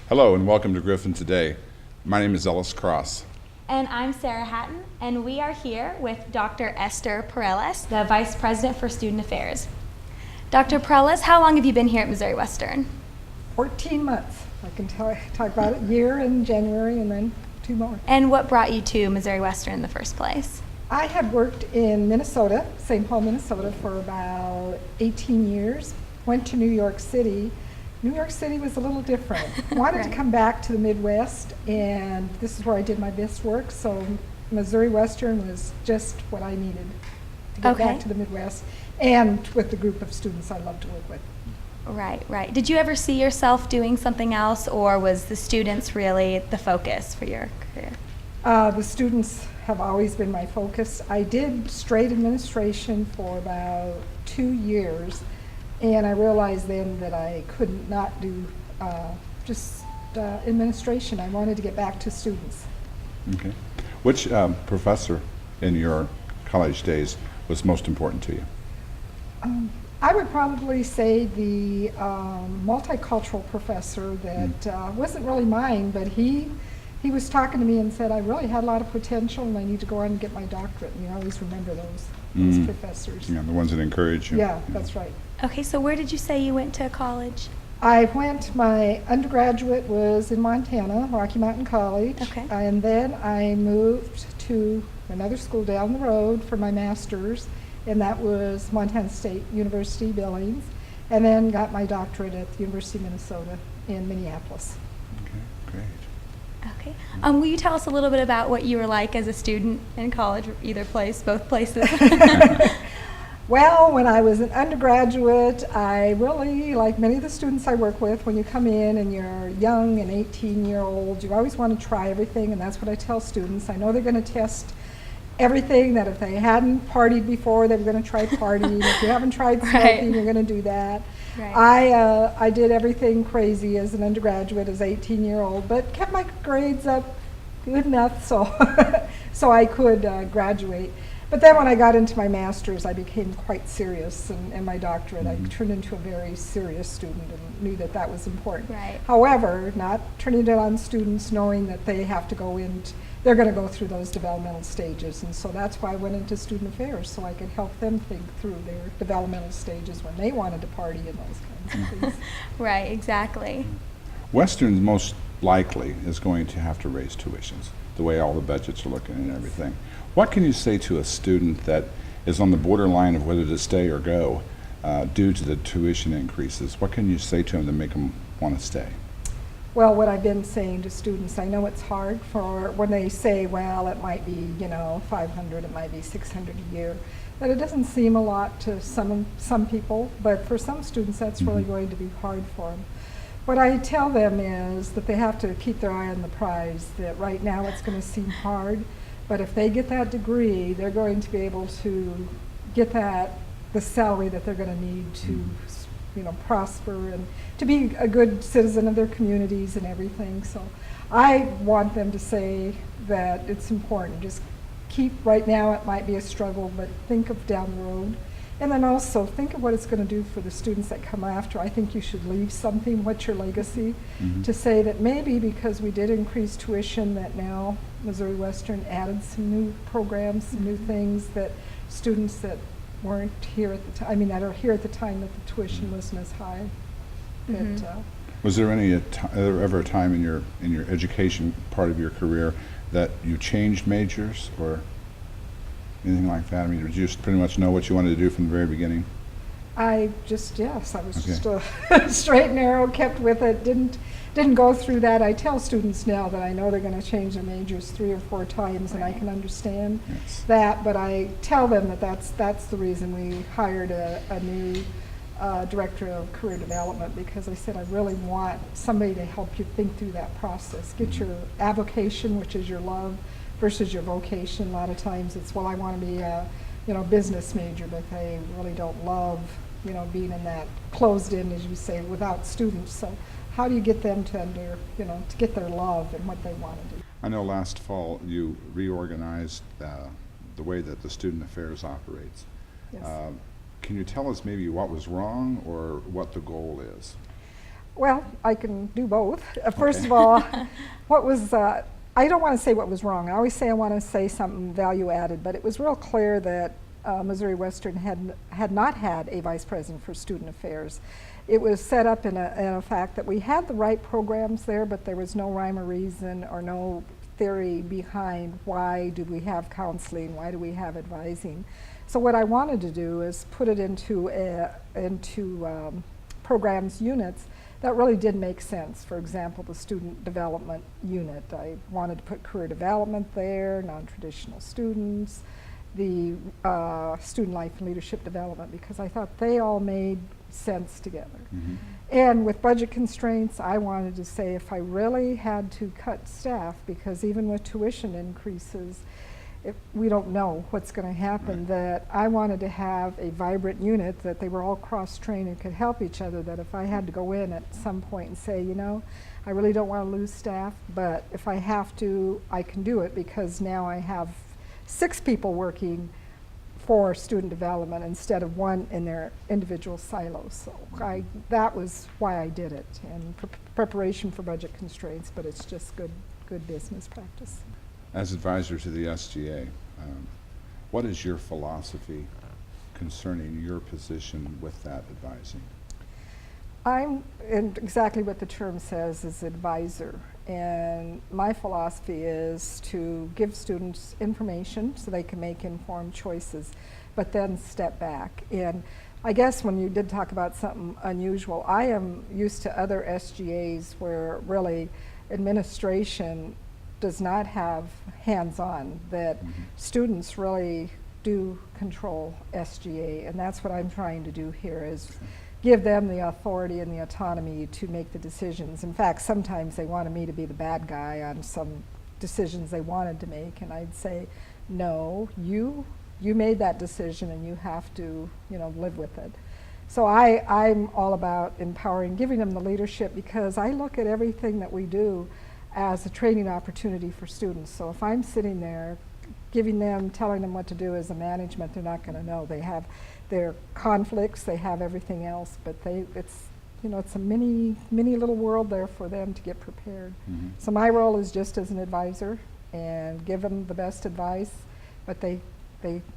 Hello and welcome to Griffon Today. My name is Ellis Cross. And I'm Sarah Hatton, and we are here with Dr. Esther Peralez, the Vice President for Student Affairs. Dr. Peralez, how long have you been here at Missouri Western? 14 months. I can talk about it, year in January and then 2 more. And what brought you to Missouri Western in the first place? I had worked in Minnesota, St. Paul, Minnesota, for about 18 years. Went to New York City. New York City was a little different. Wanted Right. to come back to the Midwest, and this is where I did my best work, so Missouri Western was just what I needed to get Okay. back to the Midwest, and with the group of students I love to work with. Right. Did you ever see yourself doing something else, or was the students really the focus for your career? The students have always been my focus. I did straight administration for about 2 years, and I realized then that I could not do just administration. I wanted to get back to students. Okay. Which professor in your college days was most important to you? I would probably say the multicultural professor that wasn't really mine, but he was talking to me and said I really had a lot of potential and I need to go on and get my doctorate. And you always remember those professors. Yeah, the ones that encourage you. Yeah, that's right. Okay, so where did you say you went to college? My undergraduate was in Montana, Rocky Mountain College. Okay. And then I moved to another school down the road for my master's, and that was Montana State University, Billings, and then got my doctorate at the University of Minnesota in Minneapolis. Okay, great. Okay. Will you tell us a little bit about what you were like as a student in college, either place, both places? Well, when I was an undergraduate, I really, like many of the students I work with, when you come in and you're young and 18-year-old, you always want to try everything, and that's what I tell students. I know they're going to test everything, that if they hadn't partied before, they were going to try partying. If you haven't tried smoking, Right. you're going to do that. Right. I did everything crazy as an undergraduate, as 18-year-old, but kept my grades up good enough so so I could graduate. But then when I got into my master's, I became quite serious, and my doctorate, I turned into a very serious student and knew that that was important. Right. However, not turning it on students, knowing that they have to go in, they're going to go through those developmental stages, and so that's why I went into student affairs, so I could help them think through their developmental stages when they wanted to party and those kinds of things. Right, exactly. Western most likely is going to have to raise tuitions, the way all the budgets are looking and everything. What can you say to a student that is on the borderline of whether to stay or go due to the tuition increases? What can you say to them to make them want to stay? Well, what I've been saying to students, I know it's hard for when they say, well, it might be, $500, it might be $600 a year, but it doesn't seem a lot to some people, but for some students that's really going to be hard for them. What I tell them is that they have to keep their eye on the prize, that right now it's going to seem hard, but if they get that degree, they're going to be able to get the salary that they're going to need to prosper and to be a good citizen of their communities and everything. So I want them to say that it's important. Just keep, right now it might be a struggle, but think of down the road. And then also think of what it's going to do for the students that come after. I think you should leave something. What's your legacy? To say that maybe because we did increase tuition, that now Missouri Western added some new programs, some new things that students that weren't here at the time, that are here at the time that the tuition wasn't as high. Was there ever a time in your education part of your career that you changed majors or anything like that? Did you just pretty much know what you wanted to do from the very beginning? I was just Okay. straight and narrow, kept with it, didn't go through that. I tell students now that I know they're going to change their majors 3 or 4 times, and I can understand that, but I tell them that that's the reason we hired a new director of career development, because I said I really want somebody to help you think through that process. Get your avocation, which is your love, versus your vocation. A lot of times it's, well, I want to be a business major, but they really don't love being in that closed in, as you say, without students. So how do you get them to get their love and what they want to do? I know last fall you reorganized the way that the student affairs operates. Yes. Can you tell us maybe what was wrong or what the goal is? Well, I can do both. First Okay. of all, what was, I don't want to say what was wrong. I always say I want to say something value added, but it was real clear that Missouri Western had not had a vice president for student affairs. It was set up in a fact that we had the right programs there, but there was no rhyme or reason or no theory behind why do we have counseling, why do we have advising. So what I wanted to do is put it into programs units that really did make sense. For example, the student development unit. I wanted to put career development there, non-traditional students, the student life and leadership development, because I thought they all made sense together. Mhm. And with budget constraints, I wanted to say if I really had to cut staff, because even with tuition increases, if we don't know what's going to happen, Right. that I wanted to have a vibrant unit, that they were all cross-trained and could help each other, that if I had to go in at some point and say, you know, I really don't want to lose staff, but if I have to, I can do it, because now I have 6 people working for student development instead of 1 in their individual silos. So that was why I did it, in preparation for budget constraints, but it's just good business practice. As advisor to the SGA, what is your philosophy concerning your position with that advising? I'm, and exactly what the term says, is advisor. And my philosophy is to give students information so they can make informed choices, but then step back. And I guess when you did talk about something unusual, I am used to other SGAs where really administration does not have hands-on, that students really do control SGA, and that's what I'm trying to do here, is give them the authority and the autonomy to make the decisions. In fact, sometimes they wanted me to be the bad guy on some decisions they wanted to make, and I'd say, no, you made that decision and you have to, you know, live with it. So I'm all about empowering, giving them the leadership, because I look at everything that we do as a training opportunity for students. So if I'm sitting there giving them, telling them what to do as a management, they're not going to know. They have their conflicts, they have everything else, but it's a mini little world there for them to get prepared. Mhm. So my role is just as an advisor and give them the best advice, but they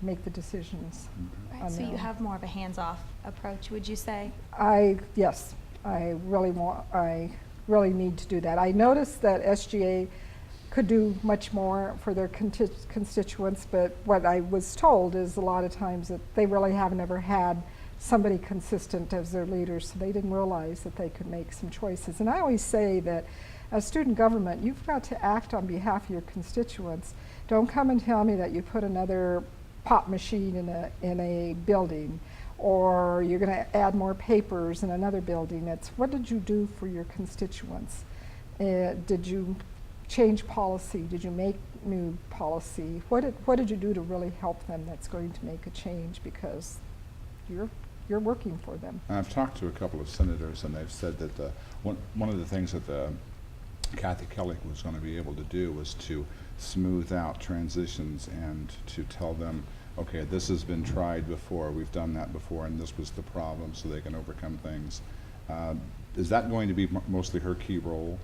make the decisions. Mhm. Right, on so their you own. have more of a hands-off approach, would you say? Yes, I really need to do that. I noticed that SGA could do much more for their constituents, but what I was told is a lot of times that they really have never had somebody consistent as their leader, so they didn't realize that they could make some choices. And I always say that as student government, you've got to act on behalf of your constituents. Don't come and tell me that you put another pop machine in a building, or you're going to add more papers in another building. It's what did you do for your constituents? Did you change policy? Did you make new policy? What did you do to really help them that's going to make a change, because you're working for them? I've talked to a couple of senators, and they've said that one of the things that Kathy Kelly was going to be able to do was to smooth out transitions and to tell them, okay, this has been tried before, we've done that before, and this was the problem, so they can overcome things. Is that going to be mostly her key role?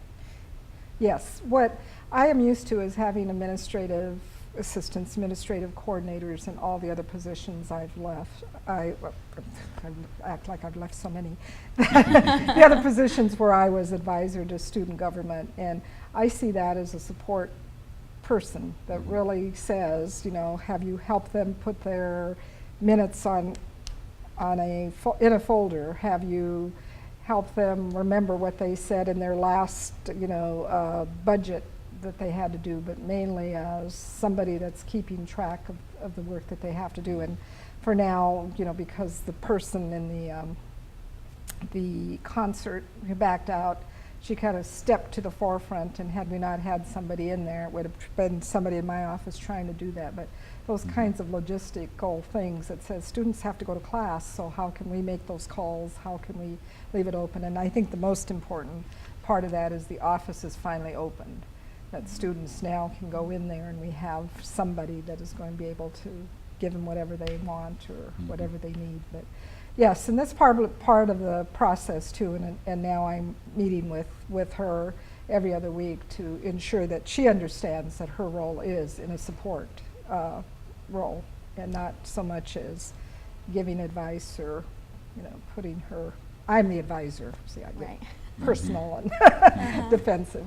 Yes. What I am used to is having administrative assistants, administrative coordinators, and all the other positions I've left. I act like I've left so many. The other positions where I was advisor to student government, and I see that as a support person that really says, you know, have you helped them put their minutes in a folder? Have you helped them remember what they said in their last, budget that they had to do, but mainly as somebody that's keeping track of the work that they have to do. And for now, because the person in the concert who backed out, she kind of stepped to the forefront, and had we not had somebody in there, it would have been somebody in my office trying to do that. But those kinds of logistical things that says students have to go to class, so how can we make those calls? How can we leave it open? And I think the most important part of that is the office is finally opened, that students now can go in there and we have somebody that is going to be able to give them whatever they want or whatever they need. But Yes, and that's part of the process too, and now I'm meeting with her every other week to ensure that she understands that her role is in a support role, and not so much as giving advice or, putting her, I'm the advisor, see, I get Right. personal and defensive.